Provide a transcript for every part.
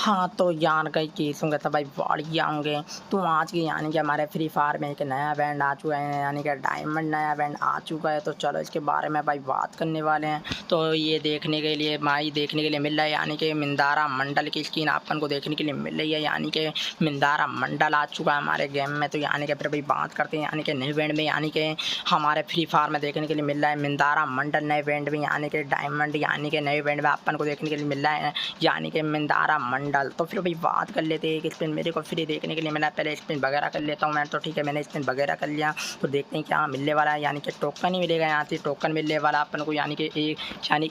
हाँ, तो यार कई केस होंगे तो भाई बढ़िया होंगे। तो आज के यानी कि हमारे फ्री फायर में एक नया बैंड आ चुका है, यानी कि डायमंड नया बैंड आ चुका है। तो चलो इसके बारे में भाई बात करने वाले हैं। तो ये देखने के लिए भाई देखने के लिए मिल रहा है, यानी कि मिंदारा मंडल की स्किन अपन को देखने के लिए मिल रही है। यानी कि मिंदारा मंडल आ चुका है हमारे गेम में। तो यानी कि फिर भाई बात करते हैं यानी कि नए बैंड में, यानी कि हमारे फ्री फायर में देखने के लिए मिल रहा है मिंदारा मंडल नए बैंड में, यानी कि डायमंड यानी कि नए बैंड में अपन को देखने के लिए मिल रहा है, यानी कि मिंदारा मंडल। तो फिर भाई बात कर लेते हैं। एक स्पिन मेरे को फ्री देखने के लिए मिला, पहले स्पिन वगैरह कर लेता हूँ मैं। तो ठीक है, मैंने स्पिन वगैरह कर लिया। तो देखते हैं क्या मिलने वाला है, यानी कि टोकन ही मिलेगा यहाँ से। टोकन मिलने वाला अपन को, यानी कि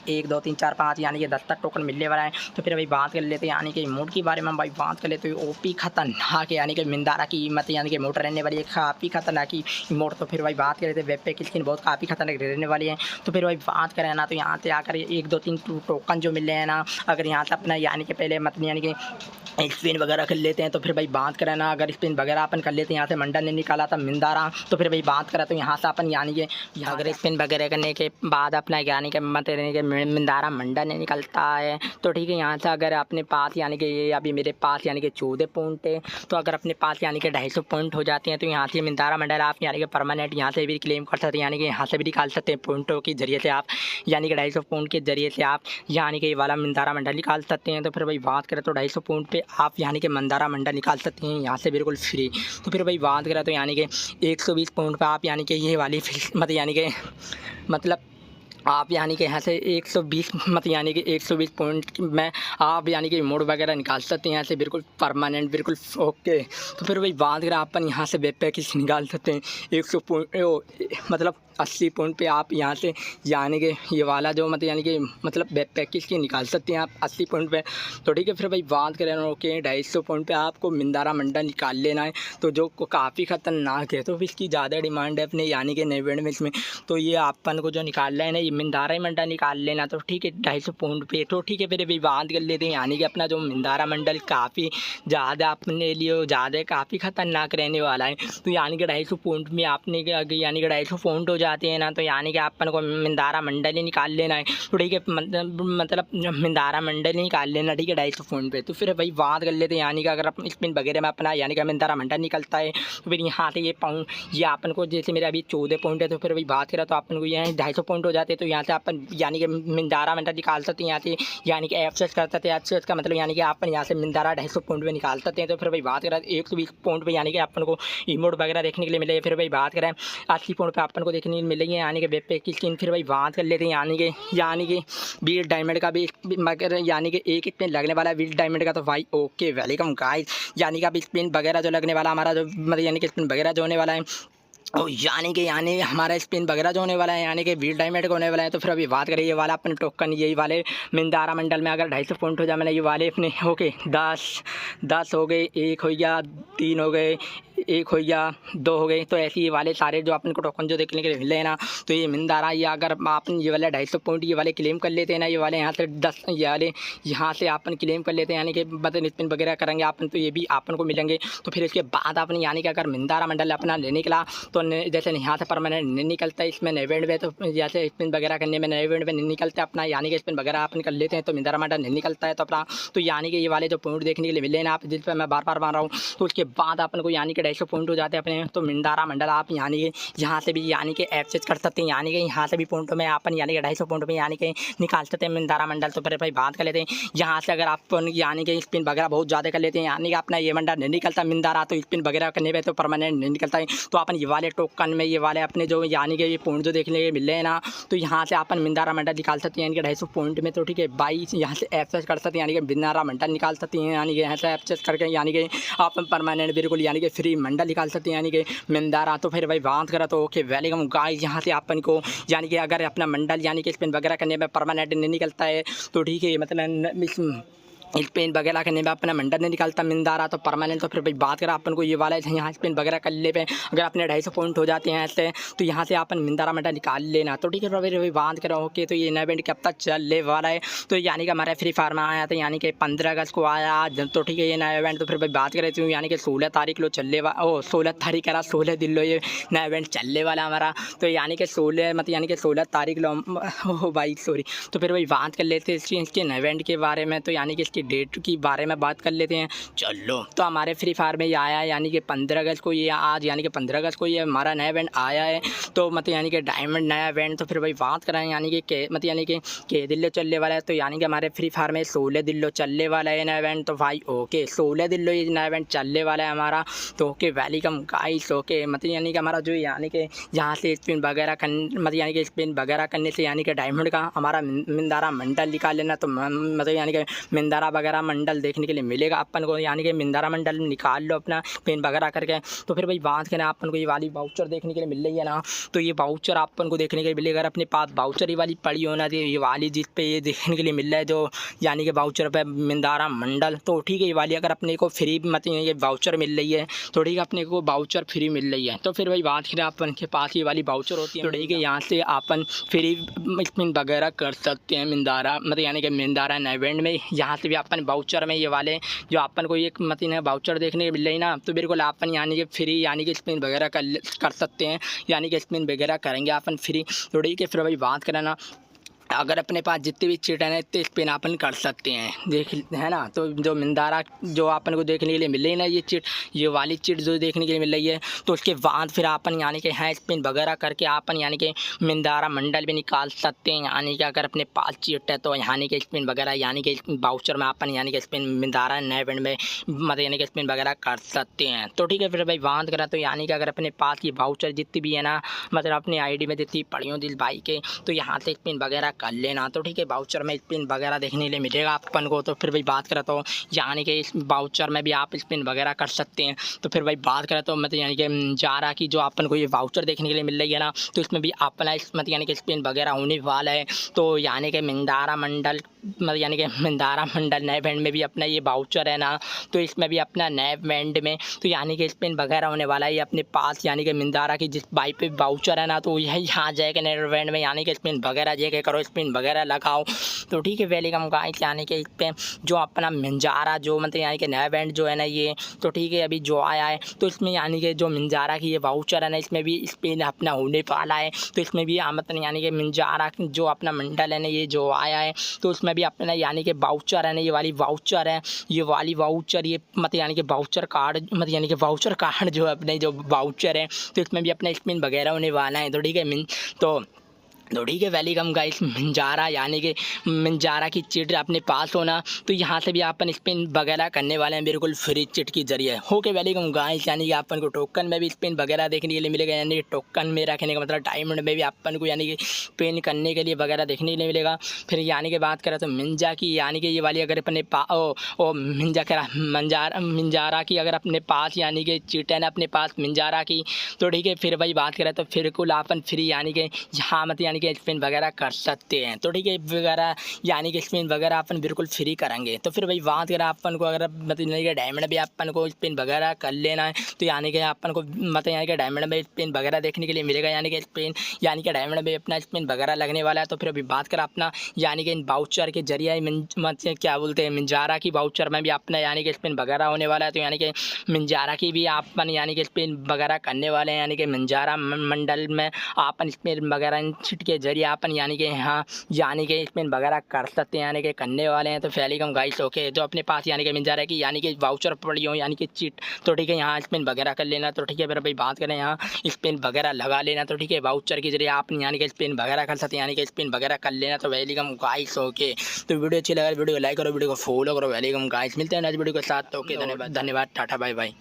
एक दो तीन चार पाँच यानी कि 10 तक टोकन मिलने वाला है। तो फिर भाई बात कर लेते हैं यानी कि इमोट के बारे में भाई बात कर लेते हैं। ओपी खतरनाक है, यानी कि मिंदारा की कीमत यानी कि इमोट रहने वाली है काफ़ी खतरनाक इमोट। तो फिर भाई बात कर लेते हैं, वेब पे की स्किन बहुत काफ़ी खतरनाक रहने वाली है। तो फिर भाई बात करें ना, तो यहाँ से आकर एक दो तीन टोकन जो मिल रहे हैं ना, अगर यहाँ से अपना यानी कि पहले मतलब यानी कि स्पिन वगैरह कर लेते हैं। तो फिर भाई बात करें ना, अगर स्पिन वगैरह अपन कर लेते हैं, यहाँ से मंडल ने निकाला था मिंदारा। तो फिर भाई बात करें तो यहाँ से अपन यानी कि अगर स्पिन वगैरह करने के बाद अपना यानी कि मत यानी कि मिंदारा मंडल ने निकलता है। तो ठीक है, यहाँ से अगर अपने पास यानी कि ये अभी मेरे पास यानी कि 14 पॉइंट है। तो अगर अपने पास यानी कि 250 पॉइंट हो जाते हैं, तो यहाँ से मिंदारा मंडल आप यानी कि परमानेंट यहाँ से भी क्लेम कर सकते हैं, यानी कि यहाँ से भी निकाल सकते हैं पॉइंटों के जरिए से आप, यानी कि 250 पॉइंट के जरिए से आप यानी कि ये वाला मिंदारा मंडल निकाल सकते हैं। तो फिर भाई बात करें तो 250 पॉइंट पे आप यानी कि मंदारा मंडल निकाल सकते हैं यहाँ से बिल्कुल फ्री। तो फिर भाई बात करें तो यानी कि 120 पॉइंट पे आप यानी कि ये वाली मतलब यानी कि मतलब आप यानी कि यहाँ से 120 मत यानी कि 120 पॉइंट में आप यानी कि मोड वगैरह निकाल सकते हैं यहाँ से बिल्कुल परमानेंट बिल्कुल ओके। तो फिर वही बात करें अपन यहाँ से वेब पैकेज निकाल सकते हैं 100 पॉइंट मतलब 80 पॉइंट पे आप यहाँ से यानी कि ये वाला जो यानी कि वेब पैकेज की निकाल सकते हैं आप 80 पॉइंट पे। तो ठीक है, फिर भाई बात करें ओके 250 पॉइंट पे आपको मिंदारा मंडल निकाल लेना है, तो जो काफ़ी ख़तरनाक है। तो इसकी ज़्यादा डिमांड है अपने यानी कि नए बैंड में इसमें। तो ये अपन को जो निकालना है ना, ये मिंदारा मंडल निकाल लेना। तो ठीक है 250 पॉइंट पे। तो ठीक है, फिर भी बात कर लेते हैं यानी कि अपना जो मिंदारा मंडल काफ़ी ज़्यादा अपने लिए ज़्यादा काफ़ी ख़तरनाक रहने वाला है। तो यानी कि 250 पॉइंट में आपने यानी कि 250 पॉइंट हो जाते हैं ना, तो यानी कि अपन को मिंदारा मंडल ही निकाल लेना है। तो ठीक है, मतलब मिंदारा मंडल ही निकाल लेना, ठीक है 250 पॉइंट पे। तो फिर भाई बात कर लेते हैं यानी कि अगर अपन स्पिन वगैरह में अपना यानी कि मिंदारा मंडल निकलता है, तो फिर यहाँ से ये अपन को जैसे मेरे अभी 14 पॉइंट है, तो फिर भाई बात करें तो अपन को यहाँ 250 पॉइंट हो जाते हैं। तो यहाँ से अपन यानी कि मिंदारा मंडल निकाल सकते हैं यहाँ से, यानी कि एक्सेस कर सकते हैं। एक्सेस का मतलब यानी कि अपन यहाँ से मिंदारा 250 पॉइंट पे निकाल सकते हैं। तो फिर भाई बात करें 120 पॉइंट पे यानी कि अपन को इमोट वगैरह देखने के लिए मिले। फिर भाई बात करें 80 पॉइंट पे अपन को देखने के लिए मिलेंगे यानी कि वेब पे की स्किन। फिर भाई बात कर लेते हैं यानी कि बीट डायमंड का भी मगर यानी कि एक स्पिन लगने वाला है बीट डायमंड का। तो भाई ओके वेलकम गाइस, यानी कि अब स्पिन वगैरह जो लगने वाला हमारा जो यानी कि स्पिन वगैरह जो होने वाला है, और यानी हमारा स्पिन वगैरह जो होने वाला है यानी कि बीट डायमंड का होने वाला है। तो फिर अभी बात करें ये वाला अपने टोकन यही वाले मिंदारा मंडल में अगर 250 पॉइंट हो जाए, मैंने ये वाले अपने ओके 10 हो गए, 1 हो गया, 3 हो गए, 1 हो गया, 2 हो गए। तो ऐसे ये वाले सारे जो अपन को टोकन जो देखने के लिए मिले हैं ना, तो ये मिंदारा ये अगर अपन ये वाले 250 पॉइंट ये वाले क्लेम कर लेते हैं ना, ये वाले यहाँ से 10 ये वाले यहाँ से अपन क्लेम कर लेते हैं यानी कि मतलब स्पिन वगैरह करेंगे अपन, तो ये भी अपन को मिलेंगे। तो फिर इसके बाद अपन यानी कि अगर मिंदारा मंडल अपना ले निकला, तो जैसे यहाँ से परमानेंट नहीं निकलता है इसमें नए बैंड में, तो जैसे स्पिन वगैरह करने में नए बैंड में नहीं निकलता अपना यानी कि स्पिन वगैरह अपन कर लेते हैं, तो मिंदारा मंडल नहीं निकलता है। तो अपना तो यानी कि ये वाले जो पॉइंट देखने के लिए मिले ना आप, जिस पर मैं बार बार मान रहा हूँ, तो उसके बाद अपन को यानी कि 250 पॉइंट हो जाते हैं अपने। तो मिंदारा मंडल आप यानी कि यहाँ से भी यानी कि एक्सेस कर सकते हैं, यानी कि यहाँ से भी पॉइंटों में अपन यानी कि 250 पॉइंट में यानी कि निकाल सकते हैं मिंदारा मंडल। तो फिर भाई बात कर लेते हैं यहाँ से अगर आप यानी कि स्पिन वगैरह बहुत ज़्यादा कर लेते हैं, यानी कि अपना ये मंडल नहीं निकलता मिंदारा, तो स्पिन वगैरह करने पर तो परमानेंट नहीं निकलता है। तो अपन ये वाले टोकन में ये वाले अपने जो यानी कि ये पॉइंट जो देखने के मिल रहे हैं ना, तो यहाँ से अपन मिंदारा मंडल निकाल सकते हैं यानी कि 250 पॉइंट में। तो ठीक है भाई यहाँ से एक्सेस कर सकते हैं यानी कि मिंदारा मंडल निकाल सकते हैं, यानी कि यहाँ से एक्सेस करके यानी कि आप परमानेंट बिल्कुल यानी कि फ्री मंडल निकाल सकते हैं यानी कि मिंदारा। तो फिर भाई बात करा तो ओके वेलकम गाइस, यहाँ से अपन को यानी कि अगर अपना मंडल यानी कि स्पिन वगैरह करने में परमानेंट नहीं निकलता है, तो ठीक है मतलब स्पिन वगैरह करने में अपना मंडल नहीं निकलता मिंदारा तो परमानेंट। तो फिर भाई बात करें अपन को ये वाला है यहाँ स्पिन वगैरह कर ले पे अगर अपने 250 पॉइंट हो जाते हैं ऐसे, तो यहाँ से अपन मिंदारा मंडल निकाल लेना। तो ठीक है फिर भाई बात करें ओके, तो ये नया इवेंट कब तक चलने वाला है, तो यानी कि हमारे फ्री फायर में आया था यानी कि 15 अगस्त को आया आज। तो ठीक है ये नया इवेंट। तो फिर भाई बात करें तो यानी कि 16 तारीख लो चलने वाला, 16 तारीख करा 16 दिन लो ये नया इवेंट चलने वाला हमारा। तो यानी कि 16 यानी कि 16 तारीख लो भाई सॉरी। तो फिर भाई बात कर लेते हैं इसके नए इवेंट के बारे में। तो यानी कि इसकी डेट की बारे में बात कर लेते हैं। चलो, तो हमारे फ्री फायर में ये आया है यानी कि 15 अगस्त को, ये आज यानी कि 15 अगस्त को ये हमारा नया इवेंट आया है। तो मतलब यानी कि डायमंड नया इवेंट। तो फिर भाई बात कराएं यानी कि मतलब यानी कि दिल्ली चलने वाला है। तो यानी कि हमारे फ्री फायर में 16 दिल्ली चलने वाला है नया इवेंट। तो भाई ओके 16 दिल्ली ये नया इवेंट चलने वाला है हमारा। तो ओके वेलकम गाइस। ओके मतलब यानी कि हमारा जो यानी कि यहाँ से स्पिन वगैरह मतलब यानी कि स्पिन वगैरह करने से यानी कि डायमंड का हमारा मिंदारा मंडल निकाल लेना। तो मतलब यानी कि मिंदारा वगैरह मंडल देखने के लिए मिलेगा अपन को। यानी कि मिंदारा मंडल निकाल लो अपना पिन वगैरह करके। तो फिर भाई बात करें अपन को ये वाली वाउचर देखने के लिए मिल रही है ना। तो ये वाउचर अपन को देखने के लिए मिलेगा। अगर अपने पास वाउचर ये वाली पड़ी होना चाहिए, ये वाली जिस पे ये देखने के लिए मिल रहा है जो यानी कि वाउचर पे मिंदारा मंडल। तो ठीक है, ये वाली अगर अपने को फ्री मतलब ये वाउचर मिल रही है तो ठीक है, अपने को वाउचर फ्री मिल रही है। तो फिर भाई बात करें अपन के पास ये वाली वाउचर होती है तो ठीक है, यहाँ से अपन फ्री स्पिन वगैरह कर सकते हैं मिंदारा मतलब यानी कि मिंदारा इवेंट में। यहाँ से भी अपन वाउचर में ये वाले जो अपन को एक मतलब वाउचर देखने को मिल रही ना, तो बिल्कुल अपन यानी कि फ्री यानी कि स्पिन वगैरह कर सकते हैं। यानी कि स्पिन वगैरह करेंगे अपन फ्री। तो ठीक है, फिर भाई बात करें ना, अगर अपने पास जितने भी चिट है इतने स्पिन अपन कर सकते हैं देख है ना। तो जो मिंदारा जो अपन को देखने के लिए मिल रही है ना, ये चिट ये वाली चिट जो देखने के लिए मिल रही है, तो उसके बाद फिर अपन यानी कि है स्पिन वगैरह करके अपन यानी कि मिंदारा मंडल भी निकाल सकते हैं। यानी कि अगर अपने पास चिट है तो यानी कि स्पिन वगैरह यानी कि वाउचर में अपन यानी कि स्पिन मिंदारा नए इवेंट में मतलब यानी कि स्पिन वगैरह कर सकते हैं। तो ठीक है, फिर भाई बात करा तो यानी कि अगर अपने पास ये वाउचर जितनी भी है ना मतलब अपनी ID में जितनी पड़ी हो दिल भाई के, तो यहाँ से स्पिन वगैरह कर लेना। तो ठीक है, वाउचर में स्पिन वगैरह देखने के लिए मिलेगा अपन को। तो फिर भाई बात करें तो यानी कि इस वाउचर में भी आप स्पिन वगैरह कर सकते हैं। तो फिर भाई बात करें तो मतलब यानी कि जारा की जो अपन को ये वाउचर देखने के लिए मिल रही है ना, तो इसमें भी अपना मतलब यानी कि स्पिन वगैरह होने वाला है। तो यानी कि मिंदारा मंडल मतलब यानी कि मिंदारा मंडल नए इवेंट में भी अपना ये वाउचर है ना, तो इसमें भी अपना नए इवेंट में तो यानी कि स्पिन वगैरह होने वाला है अपने पास। यानी कि मिंदारा की जिस बाइक पे वाउचर है ना, तो यही यहाँ जाएगा नए इवेंट में यानी कि स्पिन वगैरह जे के करो, स्पिन वगैरह लगाओ। तो ठीक है, वेलकम गाइस। यानी कि इस पे जो अपना मिंजारा जो मतलब यानी कि नया इवेंट जो है ना ये, तो ठीक है अभी जो आया है, तो इसमें यानी कि जो मिंजारा की ये वाउचर है ना, इसमें भी स्पिन अपना होने वाला है। तो इसमें भी मतलब यानी कि मिंजारा जो अपना मंडल है ना ये जो आया है, तो उसमें भी अपना यानी कि वाउचर है ना, ये वाली वाउचर है, ये वाली वाउचर ये मतलब यानी कि वाउचर कार्ड मतलब यानी कि वाउचर कार्ड जो अपने जो वाउचर है, तो इसमें भी अपना स्पिन वगैरह होने वाला है। तो ठीक है तो ठीक है, वेलकम गाइस। मिंजारा यानी कि मिंजारा की चिट अपने पास होना, तो यहाँ से भी अपन स्पिन वगैरह करने वाले हैं बिल्कुल फ्री चिट की जरिए। Okay welcome guys. यानी कि अपन को टोकन में भी स्पिन वगैरह देखने के लिए मिलेगा। यानी कि टोकन में रखने का मतलब डायमंड में भी अपन को यानी कि स्पिन करने के लिए वगैरह देखने के लिए मिलेगा। फिर यानी कि बात करें तो मिंजा की यानी कि ये वाली अगर अपने मिंजारा की अगर अपने पास यानी कि चिट है ना अपने पास मिंजारा की, तो ठीक है फिर वही बात करें तो फिर कुल अपन फ्री यानी कि यहाँ मत यानी कि स्पिन वगैरह कर सकते हैं। तो ठीक है वगैरह यानी कि स्पिन वगैरह अपन बिल्कुल फ्री करेंगे। तो फिर भाई बात करें अपन को अगर मतलब यानी कि डायमंड भी अपन को स्पिन वगैरह कर लेना है, तो यानी कि अपन को मतलब यानी कि डायमंड में स्पिन वगैरह देखने के लिए मिलेगा। यानी कि स्पिन यानी कि डायमंड में अपना स्पिन वगैरह लगने वाला है। तो फिर अभी बात करें अपना यानी कि इन वाउचर के जरिए मतलब क्या बोलते हैं मिंजारा की वाउचर में भी अपना यानी कि स्पिन वगैरह होने वाला है। तो यानी कि मिंजारा की भी अपन यानी कि स्पिन वगैरह करने वाले हैं। यानी कि मिंजारा मंडल में अपन स्पिन वगैरह छिट के जरिए अपन यानी कि यहाँ यानी कि स्पिन वगैरह कर सकते हैं, यानी कि करने वाले हैं। तो वेलकम गाइस। ओके जो अपने पास यानी कि मिंजारा की यानी कि वाउचर पड़ी हो यानी कि चिट, तो ठीक है यहाँ स्पिन वगैरह कर लेना। तो ठीक है फिर भाई बात करें यहाँ स्पिन वगैरह लगा लेना। तो ठीक है वाउचर के जरिए आप यानी कि स्पिन वगैरह कर सकते हैं, यानी कि स्पिन वगैरह कर लेना। तो वेलकम गाइस। ओके तो वीडियो अच्छी लगा वीडियो को लाइक करो, वीडियो को फॉलो करो। वेलकम गाइस, मिलते हैं नेक्स्ट वीडियो के साथ। ओके धन्यवाद टाटा बाय बाय।